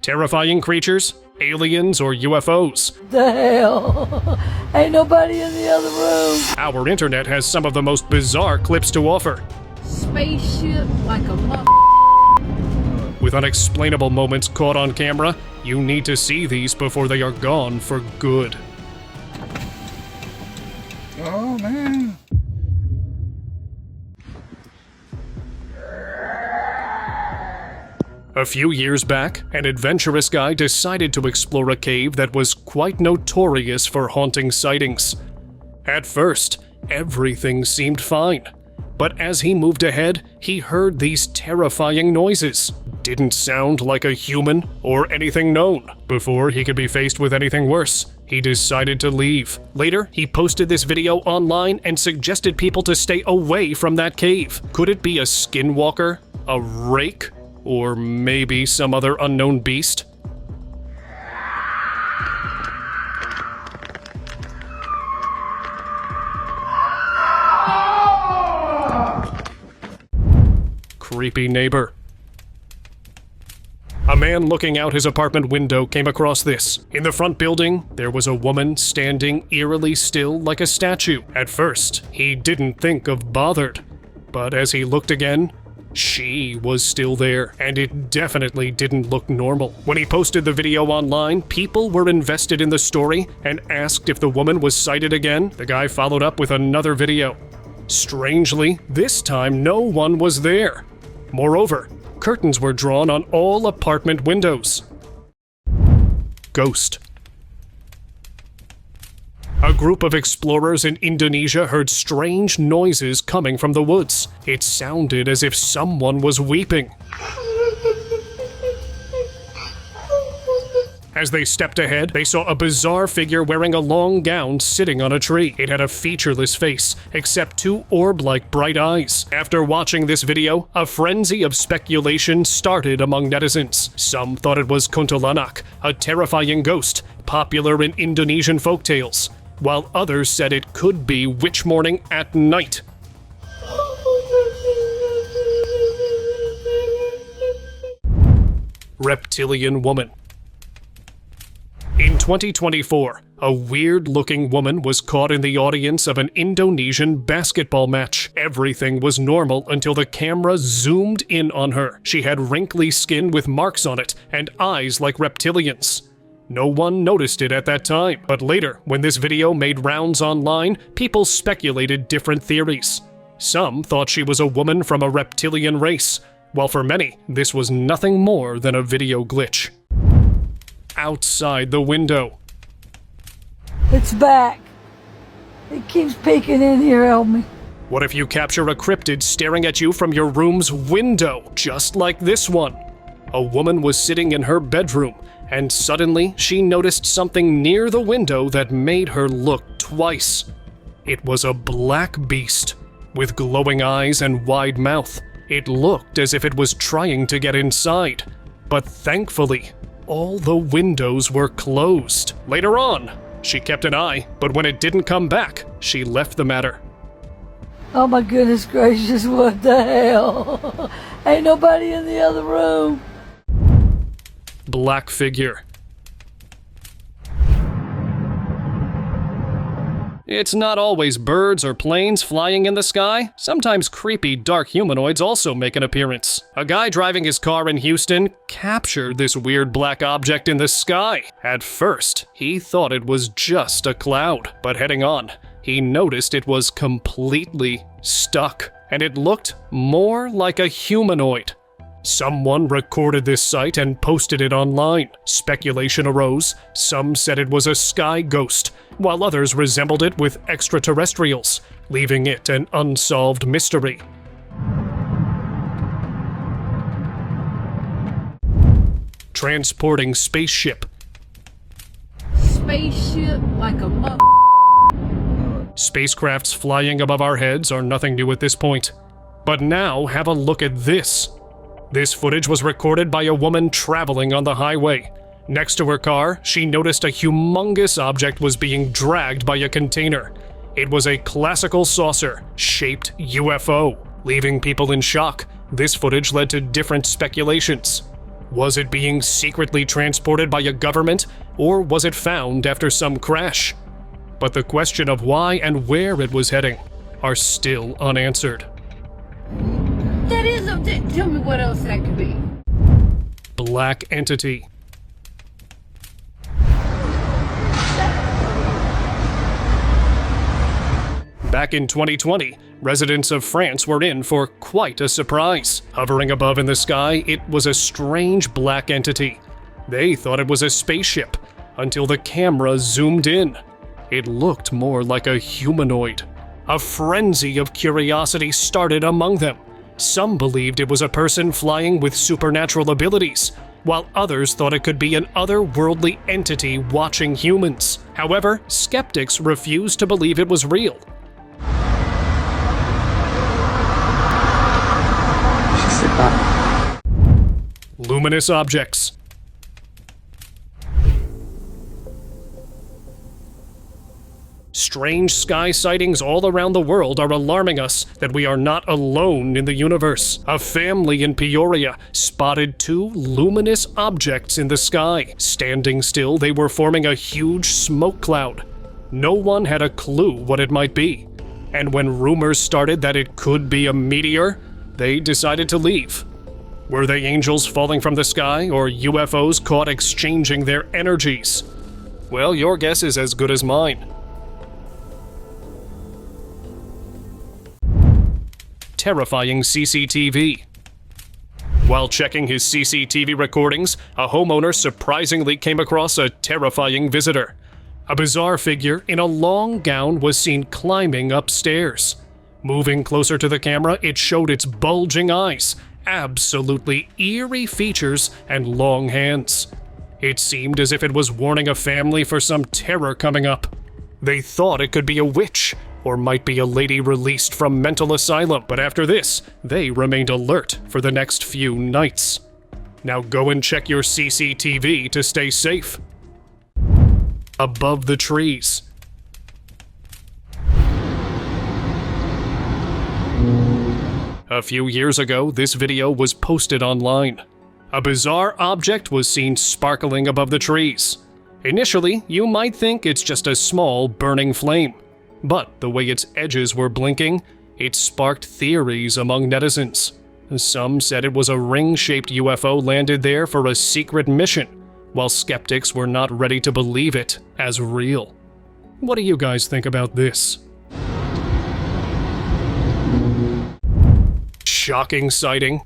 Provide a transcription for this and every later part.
Terrifying creatures? Aliens or UFOs? The hell? Ain't nobody in the other room. Our internet has some of the most bizarre clips to offer. Spaceship like a With unexplainable moments caught on camera, you need to see these before they are gone for good. Oh, man. A few years back, an adventurous guy decided to explore a cave that was quite notorious for haunting sightings. At first, everything seemed fine, but as he moved ahead, he heard these terrifying noises. Didn't sound like a human or anything known. Before he could be faced with anything worse, he decided to leave. Later, he posted this video online and suggested people to stay away from that cave. Could it be a Skinwalker? A rake? Or maybe some other unknown beast? Creepy neighbor. A man looking out his apartment window came across this. In the front building, there was a woman standing eerily still like a statue. At first, he didn't think of bothered, but as he looked again, she was still there, and it definitely didn't look normal. When he posted the video online, people were invested in the story and asked if the woman was sighted again. The guy followed up with another video. Strangely, this time no one was there. Moreover, curtains were drawn on all apartment windows. Ghost. A group of explorers in Indonesia heard strange noises coming from the woods. It sounded as if someone was weeping. As they stepped ahead, they saw a bizarre figure wearing a long gown sitting on a tree. It had a featureless face, except two orb-like bright eyes. After watching this video, a frenzy of speculation started among netizens. Some thought it was kuntilanak, a terrifying ghost, popular in Indonesian folktales, while others said it could be witch morning at night. Reptilian woman. In 2024, a weird-looking woman was caught in the audience of an Indonesian basketball match. Everything was normal until the camera zoomed in on her. She had wrinkly skin with marks on it and eyes like reptilians. No one noticed it at that time, but later, when this video made rounds online, people speculated different theories. Some thought she was a woman from a reptilian race, while for many, this was nothing more than a video glitch. Outside the window. It's back. It keeps peeking in here, help me. What if you capture a cryptid staring at you from your room's window, just like this one? A woman was sitting in her bedroom, and suddenly she noticed something near the window that made her look twice. It was a black beast, with glowing eyes and wide mouth. It looked as if it was trying to get inside, but thankfully, all the windows were closed. Later on, she kept an eye, but when it didn't come back, she left the matter. Oh my goodness gracious, what the hell? Ain't nobody in the other room. Black figure. It's not always birds or planes flying in the sky. Sometimes creepy, dark humanoids also make an appearance. A guy driving his car in Houston captured this weird black object in the sky. At first, he thought it was just a cloud, but heading on, he noticed it was completely stuck, and it looked more like a humanoid. Someone recorded this sight and posted it online. Speculation arose. Some said it was a sky ghost, while others resembled it with extraterrestrials, leaving it an unsolved mystery. Transporting spaceship. Spaceship like a Spacecrafts flying above our heads are nothing new at this point. But now have a look at this. This footage was recorded by a woman traveling on the highway. Next to her car, she noticed a humongous object was being dragged by a container. It was a classical saucer-shaped UFO. Leaving people in shock, this footage led to different speculations. Was it being secretly transported by a government, or was it found after some crash? But the question of why and where it was heading are still unanswered. That is tell me what else that could be. Black entity. Back in 2020, residents of France were in for quite a surprise. Hovering above in the sky, it was a strange black entity. They thought it was a spaceship, until the camera zoomed in. It looked more like a humanoid. A frenzy of curiosity started among them. Some believed it was a person flying with supernatural abilities, while others thought it could be an otherworldly entity watching humans. However, skeptics refused to believe it was real. Luminous objects. Strange sky sightings all around the world are alarming us that we are not alone in the universe. A family in Peoria spotted 2 luminous objects in the sky. Standing still, they were forming a huge smoke cloud. No one had a clue what it might be. And when rumors started that it could be a meteor, they decided to leave. Were they angels falling from the sky, or UFOs caught exchanging their energies? Well, your guess is as good as mine. Terrifying CCTV. While checking his CCTV recordings, a homeowner surprisingly came across a terrifying visitor. A bizarre figure in a long gown was seen climbing upstairs. Moving closer to the camera, it showed its bulging eyes, absolutely eerie features, and long hands. It seemed as if it was warning a family for some terror coming up. They thought it could be a witch, or might be a lady released from mental asylum, but after this, they remained alert for the next few nights. Now go and check your CCTV to stay safe. Above the trees. A few years ago, this video was posted online. A bizarre object was seen sparkling above the trees. Initially, you might think it's just a small burning flame, but the way its edges were blinking, it sparked theories among netizens. Some said it was a ring-shaped UFO landed there for a secret mission, while skeptics were not ready to believe it as real. What do you guys think about this? Shocking sighting.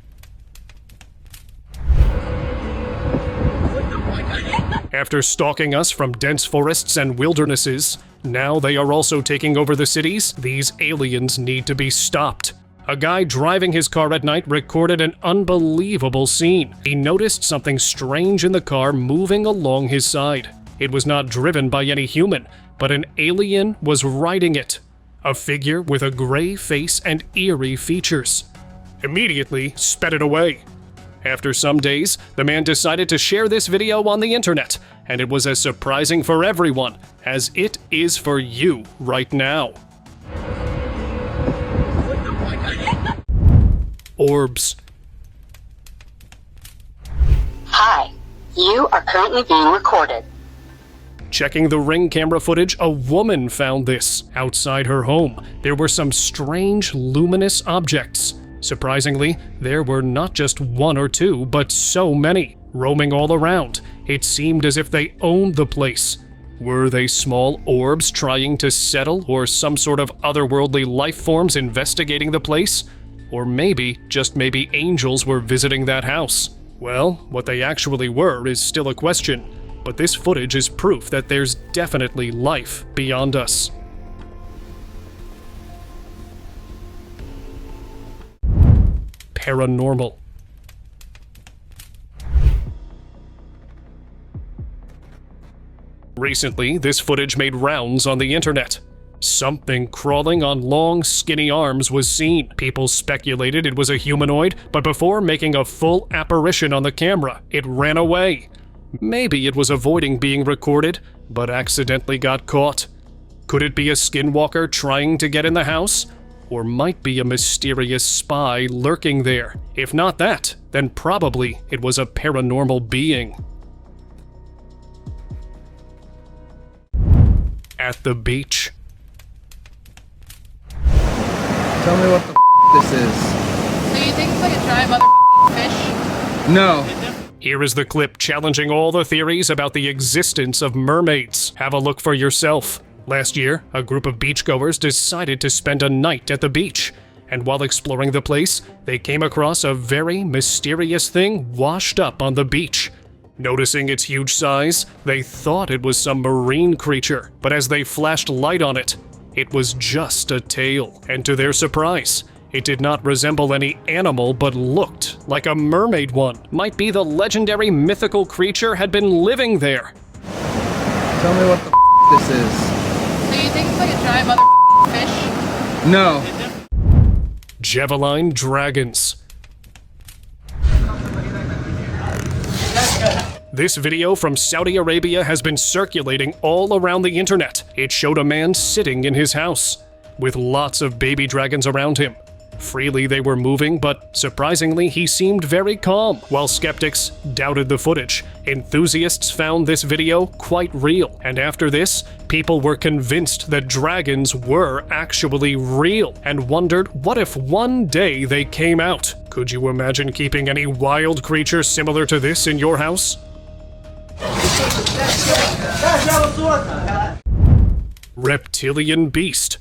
After stalking us from dense forests and wildernesses, now they are also taking over the cities. These aliens need to be stopped. A guy driving his car at night recorded an unbelievable scene. He noticed something strange in the car moving along his side. It was not driven by any human, but an alien was riding it. A figure with a gray face and eerie features. Immediately sped it away. After some days, the man decided to share this video on the internet, and it was as surprising for everyone as it is for you right now. Orbs. Hi, you are currently being recorded. Checking the Ring camera footage, a woman found this. Outside her home, there were some strange luminous objects. Surprisingly, there were not just 1 or 2, but so many, roaming all around. It seemed as if they owned the place. Were they small orbs trying to settle, or some sort of otherworldly life forms investigating the place? Or maybe, just maybe, angels were visiting that house. Well, what they actually were is still a question, but this footage is proof that there's definitely life beyond us. Paranormal. Recently, this footage made rounds on the internet. Something crawling on long, skinny arms was seen. People speculated it was a humanoid, but before making a full apparition on the camera, it ran away. Maybe it was avoiding being recorded, but accidentally got caught. Could it be a Skinwalker trying to get in the house? or might be a mysterious spy lurking there. If not that, then probably it was a paranormal being. At the beach. Tell me what the this is. So you think it's like a giant fish? No. Here is the clip challenging all the theories about the existence of mermaids. Have a look for yourself. Last year, a group of beachgoers decided to spend a night at the beach, and while exploring the place, they came across a very mysterious thing washed up on the beach. Noticing its huge size, they thought it was some marine creature, but as they flashed light on it, it was just a tail, and to their surprise, it did not resemble any animal but looked like a mermaid one. Might be the legendary mythical creature had been living there. Tell me what the this is. So you think it's like a giant fish? No. Javelin dragons. This video from Saudi Arabia has been circulating all around the internet. It showed a man sitting in his house, with lots of baby dragons around him. Freely they were moving, but surprisingly he seemed very calm. While skeptics doubted the footage, enthusiasts found this video quite real. And after this, people were convinced that dragons were actually real, and wondered what if one day they came out. Could you imagine keeping any wild creature similar to this in your house? Reptilian beast.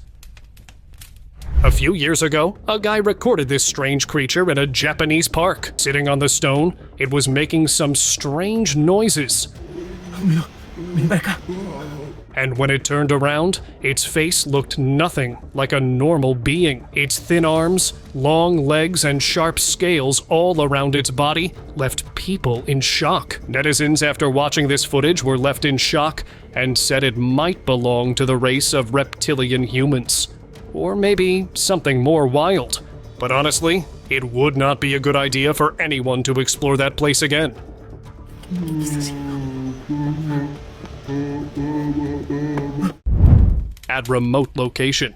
A few years ago, a guy recorded this strange creature in a Japanese park. Sitting on the stone, it was making some strange noises. And when it turned around, its face looked nothing like a normal being. Its thin arms, long legs, and sharp scales all around its body left people in shock. Netizens, after watching this footage, were left in shock and said it might belong to the race of reptilian humans. Or maybe something more wild. But honestly, it would not be a good idea for anyone to explore that place again. At remote location.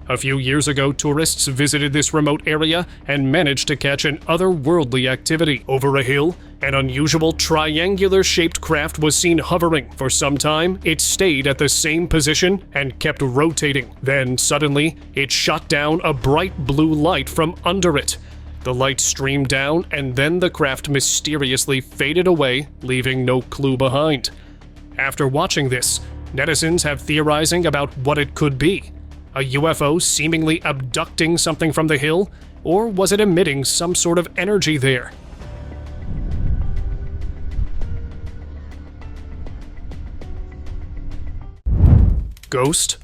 A few years ago, tourists visited this remote area and managed to catch an otherworldly activity. Over a hill, an unusual triangular-shaped craft was seen hovering. For some time, it stayed at the same position and kept rotating. Then, suddenly, it shot down a bright blue light from under it. The light streamed down, and then the craft mysteriously faded away, leaving no clue behind. After watching this, netizens have theorizing about what it could be. A UFO seemingly abducting something from the hill? Or was it emitting some sort of energy there? Ghost?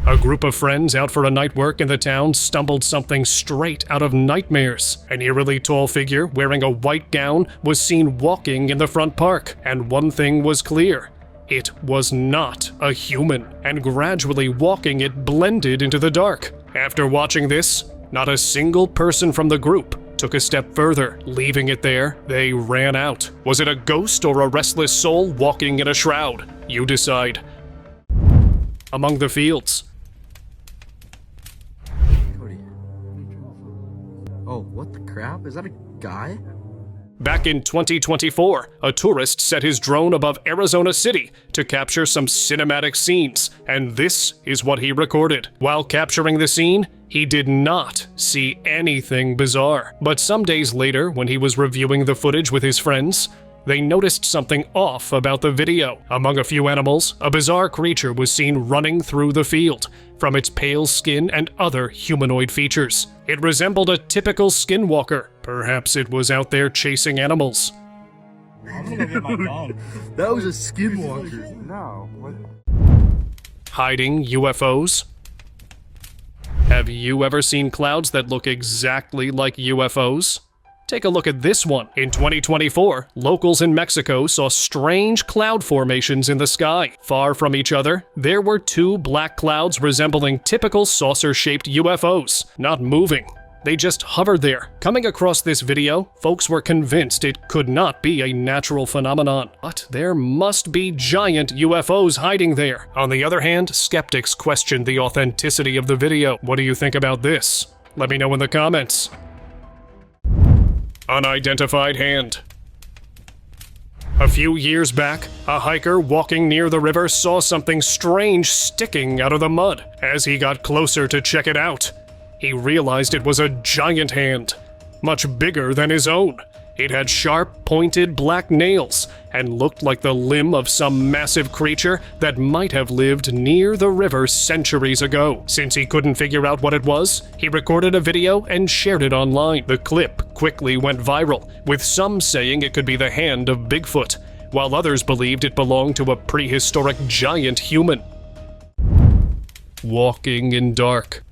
A group of friends out for a night work in the town stumbled something straight out of nightmares. An eerily tall figure wearing a white gown was seen walking in the front park, and one thing was clear. It was not a human, and gradually walking it blended into the dark. After watching this, not a single person from the group took a step further. Leaving it there, they ran out. Was it a ghost or a restless soul walking in a shroud? You decide. Among the fields. Oh, what the crap? Is that a guy? Back in 2024, a tourist set his drone above Arizona City to capture some cinematic scenes, and this is what he recorded. While capturing the scene, he did not see anything bizarre. But some days later, when he was reviewing the footage with his friends, they noticed something off about the video. Among a few animals, a bizarre creature was seen running through the field, from its pale skin and other humanoid features. It resembled a typical Skinwalker. Perhaps it was out there chasing animals. I'm gonna get my gun. That was a Skinwalker. No. What? Hiding UFOs? Have you ever seen clouds that look exactly like UFOs? Take a look at this one. In 2024, locals in Mexico saw strange cloud formations in the sky. Far from each other, there were two black clouds resembling typical saucer-shaped UFOs, not moving, They just hovered there. Coming across this video, folks were convinced it could not be a natural phenomenon, but there must be giant UFOs hiding there. On the other hand, skeptics questioned the authenticity of the video. What do you think about this? Let me know in the comments. Unidentified hand. A few years back, a hiker walking near the river saw something strange sticking out of the mud. As he got closer to check it out, he realized it was a giant hand, much bigger than his own. It had sharp, pointed black nails and looked like the limb of some massive creature that might have lived near the river centuries ago. Since he couldn't figure out what it was, he recorded a video and shared it online. The clip quickly went viral, with some saying it could be the hand of Bigfoot, while others believed it belonged to a prehistoric giant human. Walking in dark.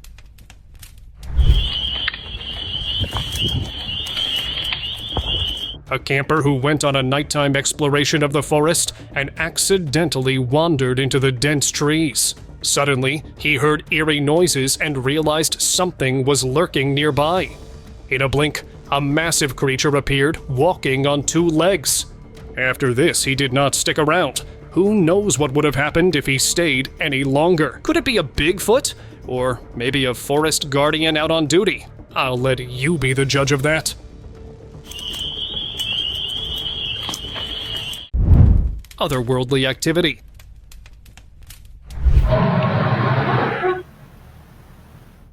A camper who went on a nighttime exploration of the forest and accidentally wandered into the dense trees. Suddenly, he heard eerie noises and realized something was lurking nearby. In a blink, a massive creature appeared, walking on two legs. After this, he did not stick around. Who knows what would have happened if he stayed any longer? Could it be a Bigfoot? Or maybe a forest guardian out on duty? I'll let you be the judge of that. Otherworldly activity.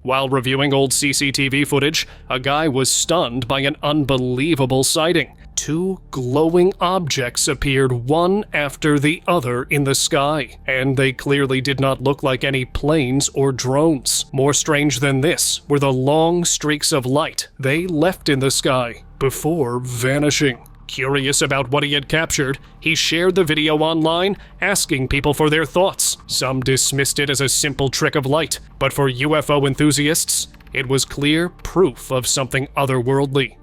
While reviewing old CCTV footage, a guy was stunned by an unbelievable sighting. Two glowing objects appeared one after the other in the sky, and they clearly did not look like any planes or drones. More strange than this were the long streaks of light they left in the sky before vanishing. Curious about what he had captured, he shared the video online, asking people for their thoughts. Some dismissed it as a simple trick of light, but for UFO enthusiasts, it was clear proof of something otherworldly.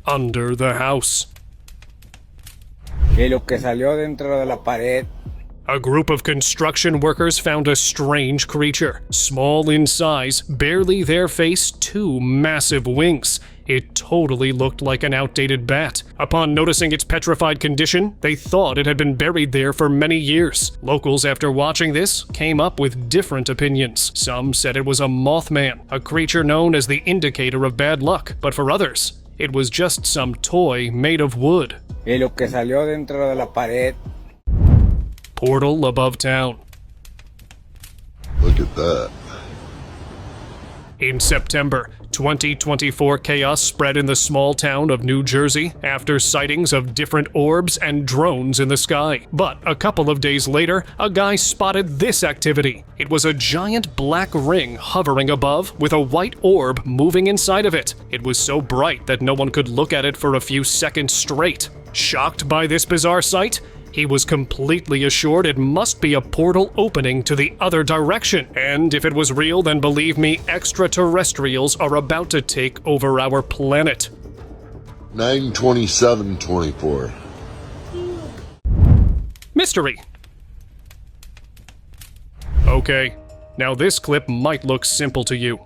Under the house. Y lo que salió dentro de la pared. A group of construction workers found a strange creature. Small in size, barely their face, two massive wings. It totally looked like an outdated bat. Upon noticing its petrified condition, they thought it had been buried there for many years. Locals, after watching this, came up with different opinions. Some said it was a Mothman, a creature known as the indicator of bad luck, but for others, it was just some toy made of wood. Y lo que salió dentro de la pared. Portal above town. Look at that. In September, 2024 chaos spread in the small town of New Jersey after sightings of different orbs and drones in the sky. But a couple of days later, a guy spotted this activity. It was a giant black ring hovering above with a white orb moving inside of it. It was so bright that no one could look at it for a few seconds straight. Shocked by this bizarre sight, he was completely assured it must be a portal opening to the other direction. And if it was real, then believe me, extraterrestrials are about to take over our planet. 9/27/24. Mystery. Okay, now this clip might look simple to you,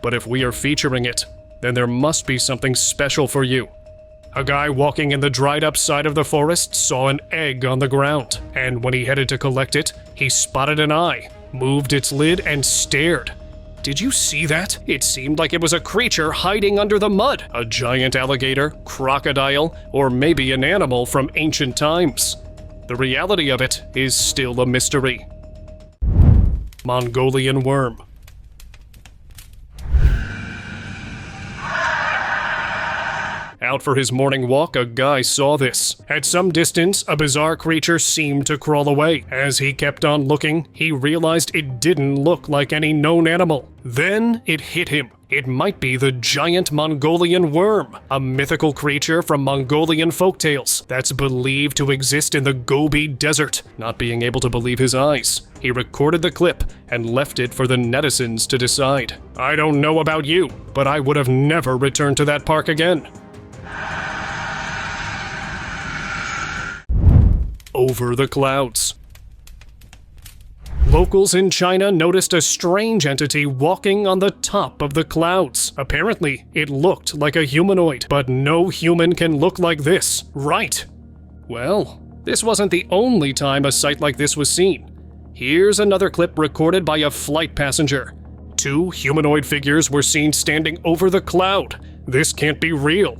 but if we are featuring it, then there must be something special for you. A guy walking in the dried-up side of the forest saw an egg on the ground, and when he headed to collect it, he spotted an eye, moved its lid, and stared. Did you see that? It seemed like it was a creature hiding under the mud. A giant alligator, crocodile, or maybe an animal from ancient times. The reality of it is still a mystery. Mongolian worm. Out for his morning walk, a guy saw this. At some distance, a bizarre creature seemed to crawl away. As he kept on looking, he realized it didn't look like any known animal. Then it hit him. It might be the giant Mongolian worm, a mythical creature from Mongolian folktales that's believed to exist in the Gobi Desert. Not being able to believe his eyes, he recorded the clip and left it for the netizens to decide. I don't know about you, but I would have never returned to that park again. Over the clouds. Locals in China noticed a strange entity walking on the top of the clouds. Apparently, it looked like a humanoid, but no human can look like this, right? Well, this wasn't the only time a sight like this was seen. Here's another clip recorded by a flight passenger. 2 humanoid figures were seen standing over the cloud. This can't be real.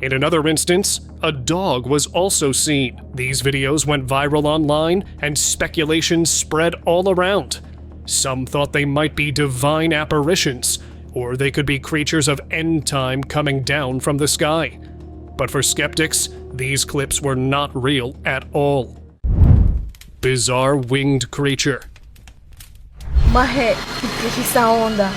In another instance, a dog was also seen. These videos went viral online and speculation spread all around. Some thought they might be divine apparitions, or they could be creatures of end time coming down from the sky. But for skeptics, these clips were not real at all. Bizarre winged creature. Marre, que essa onda?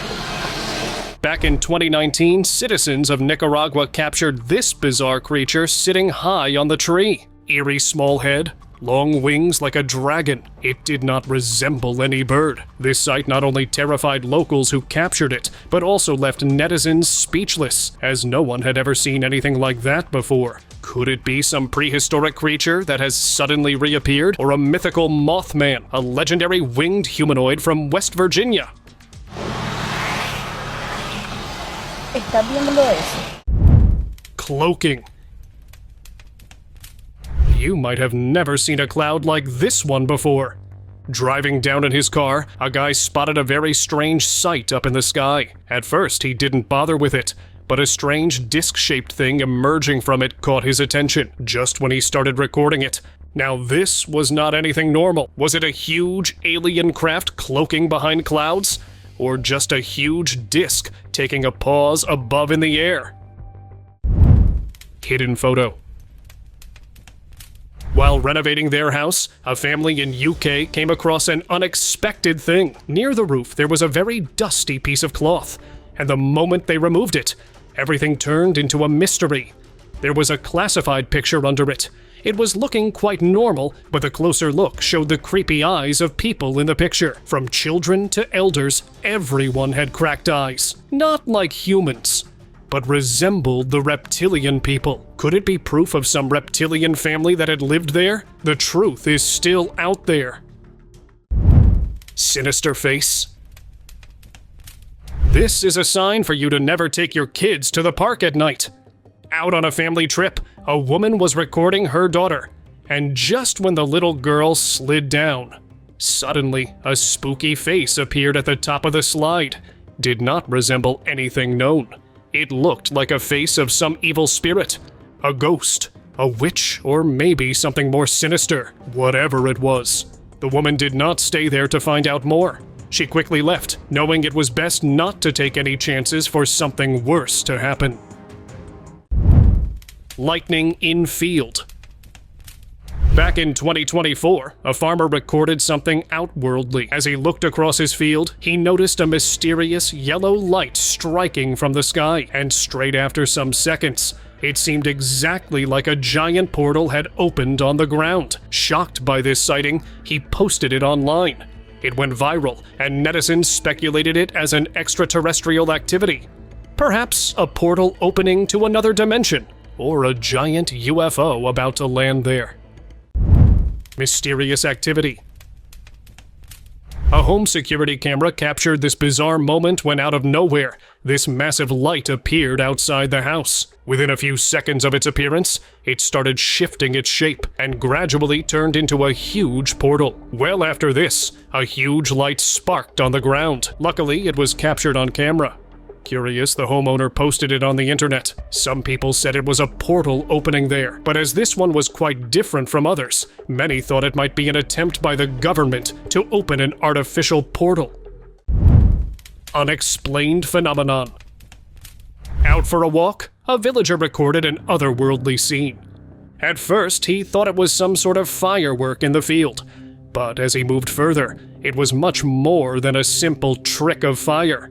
Back in 2019, citizens of Nicaragua captured this bizarre creature sitting high on the tree. Eerie small head, long wings like a dragon. It did not resemble any bird. This sight not only terrified locals who captured it, but also left netizens speechless, as no one had ever seen anything like that before. Could it be some prehistoric creature that has suddenly reappeared, or a mythical Mothman, a legendary winged humanoid from West Virginia? Está viendo eso. Cloaking. You might have never seen a cloud like this one before. Driving down in his car, a guy spotted a very strange sight up in the sky. At first, he didn't bother with it, but a strange disc-shaped thing emerging from it caught his attention just when he started recording it. Now this was not anything normal. Was it a huge alien craft cloaking behind clouds? Or just a huge disc taking a pause above in the air? Hidden photo. While renovating their house, a family in UK came across an unexpected thing. Near the roof, there was a very dusty piece of cloth, and the moment they removed it, everything turned into a mystery. There was a classified picture under it. It was looking quite normal, but a closer look showed the creepy eyes of people in the picture. From children to elders, everyone had cracked eyes. Not like humans, but resembled the reptilian people. Could it be proof of some reptilian family that had lived there? The truth is still out there. Sinister face. This is a sign for you to never take your kids to the park at night. Out on a family trip, a woman was recording her daughter, and just when the little girl slid down, suddenly a spooky face appeared at the top of the slide. Did not resemble anything known. It looked like a face of some evil spirit, a ghost, a witch, or maybe something more sinister. Whatever it was, the woman did not stay there to find out more. She quickly left, knowing it was best not to take any chances for something worse to happen. Lightning in field. Back in 2024, a farmer recorded something outworldly. As he looked across his field, he noticed a mysterious yellow light striking from the sky, and straight after some seconds, it seemed exactly like a giant portal had opened on the ground. Shocked by this sighting, he posted it online. It went viral, and netizens speculated it as an extraterrestrial activity. Perhaps a portal opening to another dimension, or a giant UFO about to land there. Mysterious activity. A home security camera captured this bizarre moment when out of nowhere, this massive light appeared outside the house. Within a few seconds of its appearance, it started shifting its shape and gradually turned into a huge portal. Well after this, a huge light sparked on the ground. Luckily, it was captured on camera. Curious, the homeowner posted it on the internet. Some people said it was a portal opening there, but as this one was quite different from others, many thought it might be an attempt by the government to open an artificial portal. Unexplained phenomenon. Out for a walk, a villager recorded an otherworldly scene. At first, he thought it was some sort of firework in the field, but as he moved further, it was much more than a simple trick of fire.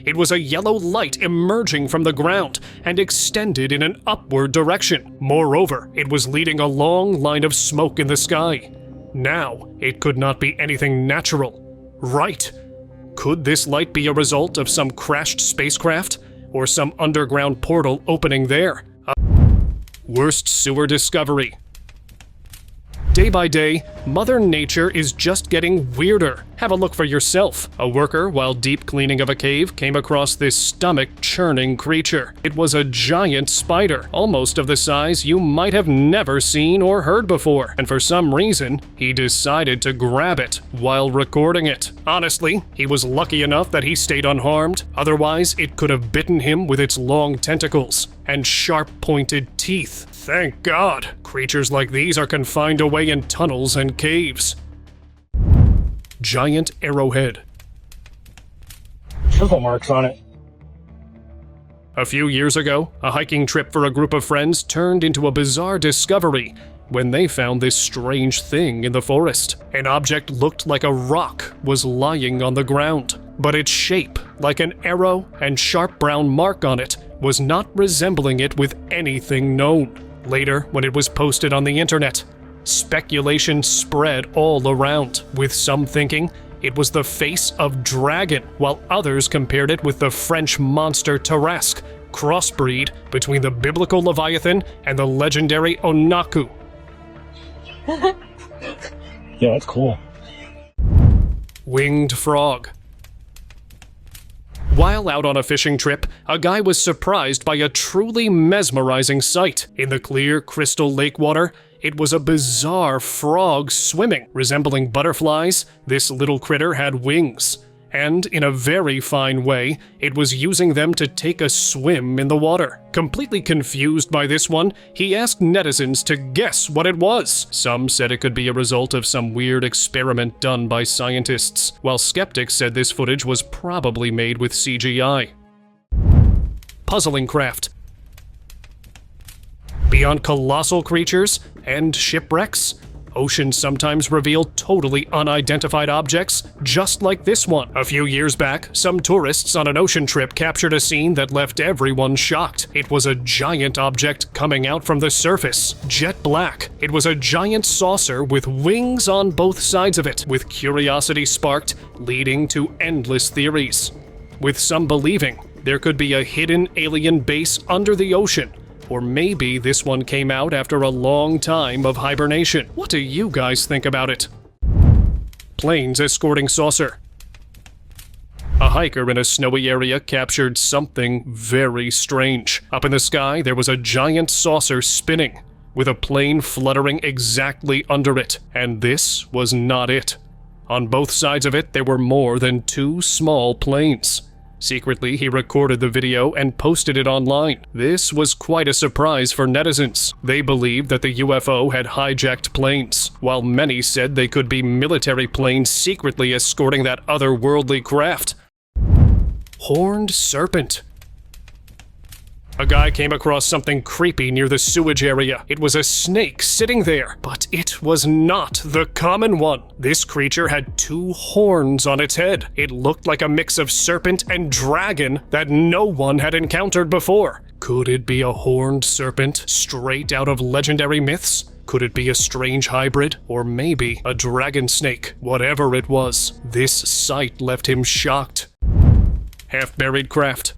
It was a yellow light emerging from the ground and extended in an upward direction. Moreover, it was leading a long line of smoke in the sky. Now, it could not be anything natural. Right? Could this light be a result of some crashed spacecraft? Or some underground portal opening there? Worst sewer discovery. Day by day, Mother Nature is just getting weirder. Have a look for yourself. A worker, while deep cleaning of a cave, came across this stomach-churning creature. It was a giant spider, almost of the size you might have never seen or heard before, and for some reason, he decided to grab it while recording it. Honestly, he was lucky enough that he stayed unharmed, otherwise it could have bitten him with its long tentacles and sharp-pointed teeth. Thank God, creatures like these are confined away in tunnels and caves. Giant Arrowhead. Triple marks on it. A few years ago, a hiking trip for a group of friends turned into a bizarre discovery when they found this strange thing in the forest. An object looked like a rock was lying on the ground, but its shape, like an arrow and sharp brown mark on it, was not resembling it with anything known. Later, when it was posted on the internet, speculation spread all around, with some thinking it was the face of dragon, while others compared it with the French monster Tarasque, crossbreed between the biblical Leviathan and the legendary Onaku. Yeah, that's cool. Winged frog. While out on a fishing trip, a guy was surprised by a truly mesmerizing sight. In the clear, crystal lake water, it was a bizarre frog swimming. Resembling butterflies, this little critter had wings. And in a very fine way, it was using them to take a swim in the water. Completely confused by this one, he asked netizens to guess what it was. Some said it could be a result of some weird experiment done by scientists, while skeptics said this footage was probably made with CGI. Puzzling craft. Beyond colossal creatures and shipwrecks, oceans sometimes reveal totally unidentified objects, just like this one. A few years back, some tourists on an ocean trip captured a scene that left everyone shocked. It was a giant object coming out from the surface, jet black. It was a giant saucer with wings on both sides of it, with curiosity sparked, leading to endless theories. With some believing there could be a hidden alien base under the ocean, or maybe this one came out after a long time of hibernation. What do you guys think about it? Planes escorting saucer. A hiker in a snowy area captured something very strange. Up in the sky, there was a giant saucer spinning, with a plane fluttering exactly under it. And this was not it. On both sides of it, there were more than 2 small planes. Secretly, he recorded the video and posted it online. This was quite a surprise for netizens. They believed that the UFO had hijacked planes, while many said they could be military planes secretly escorting that otherworldly craft. Horned serpent. A guy came across something creepy near the sewage area. It was a snake sitting there, but it was not the common one. This creature had 2 horns on its head. It looked like a mix of serpent and dragon that no one had encountered before. Could it be a horned serpent straight out of legendary myths? Could it be a strange hybrid? Or maybe a dragon snake? Whatever it was, this sight left him shocked. Half-buried craft.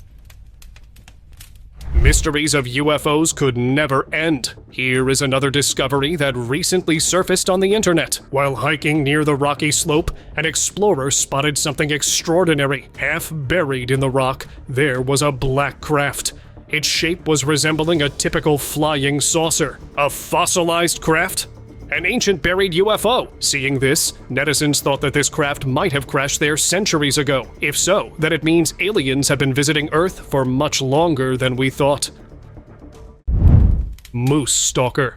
Mysteries of UFOs could never end. Here is another discovery that recently surfaced on the internet. While hiking near the rocky slope, an explorer spotted something extraordinary. Half buried in the rock, there was a black craft. Its shape was resembling a typical flying saucer. A fossilized craft? An ancient buried UFO. Seeing this, netizens thought that this craft might have crashed there centuries ago. If so, then it means aliens have been visiting Earth for much longer than we thought. Moose stalker.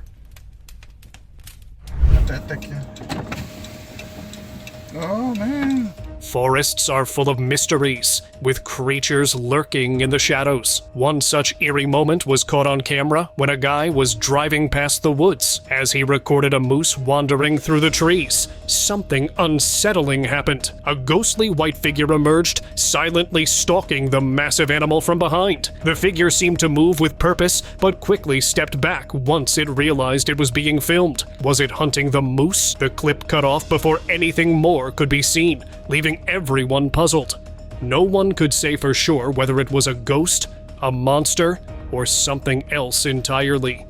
Oh man. Forests are full of mysteries, with creatures lurking in the shadows. One such eerie moment was caught on camera when a guy was driving past the woods. As he recorded a moose wandering through the trees, something unsettling happened. A ghostly white figure emerged, silently stalking the massive animal from behind. The figure seemed to move with purpose, but quickly stepped back once it realized it was being filmed. Was it hunting the moose? The clip cut off before anything more could be seen, leaving everyone puzzled. No one could say for sure whether it was a ghost, a monster, or something else entirely.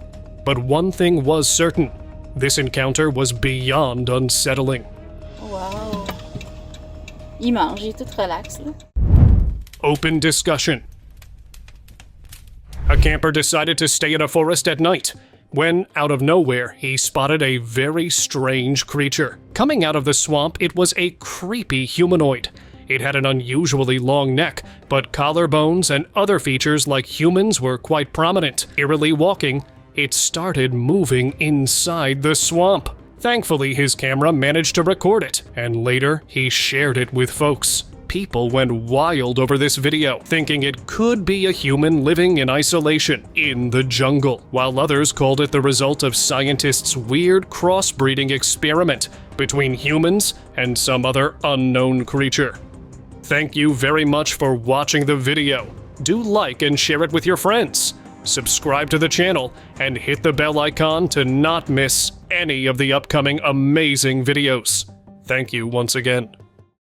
But one thing was certain: This encounter was beyond unsettling. Wow. Il mange, il est tout relax, là. Open discussion. A camper decided to stay in a forest at night, when, out of nowhere, he spotted a very strange creature. Coming out of the swamp, it was a creepy humanoid. It had an unusually long neck, but collarbones and other features like humans were quite prominent. Eerily walking, it started moving inside the swamp. Thankfully, his camera managed to record it, and later he shared it with folks. People went wild over this video, thinking it could be a human living in isolation in the jungle, while others called it the result of scientists' weird crossbreeding experiment between humans and some other unknown creature. Thank you very much for watching the video. Do like and share it with your friends. Subscribe to the channel and hit the bell icon to not miss any of the upcoming amazing videos. Thank you once again.